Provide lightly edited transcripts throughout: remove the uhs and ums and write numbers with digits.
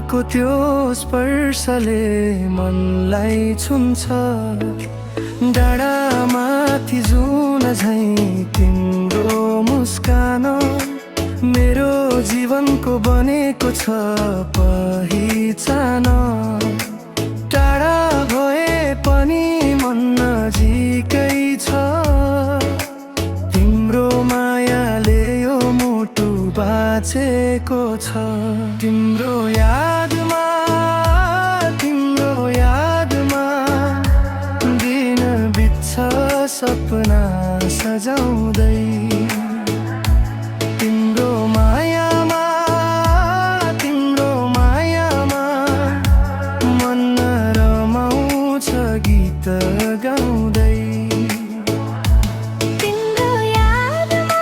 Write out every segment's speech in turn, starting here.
को त्यो स्पर्शले मनलाई छुन्छ। डाँडामाथि जुन झैँ तिम्रो मुस्कान मेरो जीवनको बनेको छ पहिचान। टाढा भए पनि मन नजिकै छ, तिम्रो मायाले यो मुटु बाँचेको छ। तिम्रो यादमा दिन बित्छ सपना सजाउँदै। तिम्रो मायामा मन रमाउँछ गीत गाउँदै। तिम्रो यादमा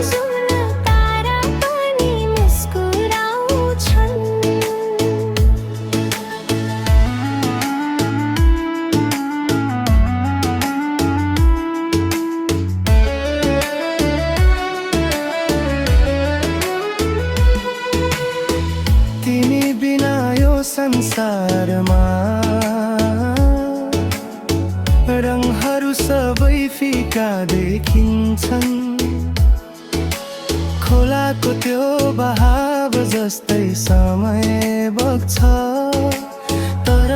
जुन तारा पनि मुस्कुराउँछन्। तिमी बिना यो संसारमा रङहरू सबै फिका देखिन्छन्। खोलाको त्यो बहाव जस्तै समय बग्छ, तर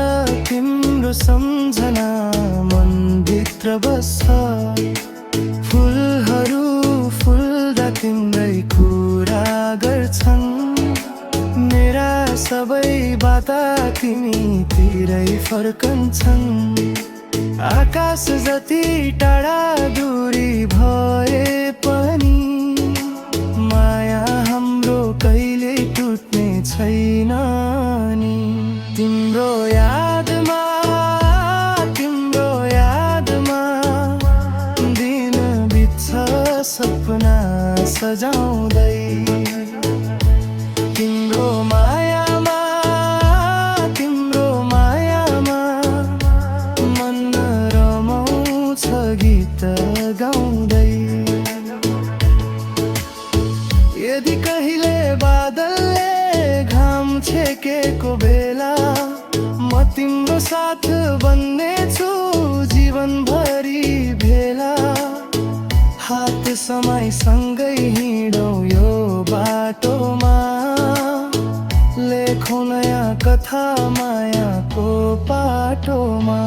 तिम्रो सम्झना मनभित्र बस्छ। फुलहरू फुल्दा तिम्रै कुरा गर्छन्, मेरा सबै बाता तिमीतिरै फर्कन्छन्। आकाश जति टाढा दूरी भए पनि माया हाम्रो कहिले टुट्ने छैन नि। तिम्रो यादमा दिन बित्छ सपना सजाउँदै। तिम्रो मायामा मन रमाउँछ गीत गाउँदै। यदि कहिले बादलले घाम छेकेको बेला म तिम्रो साथ बन्नेछु जीवनभरि भेला। हात समाई सँगै हिँडौँ यो बाटोमा, लेखौँ नयाँ कथा मायाको पाटोमा।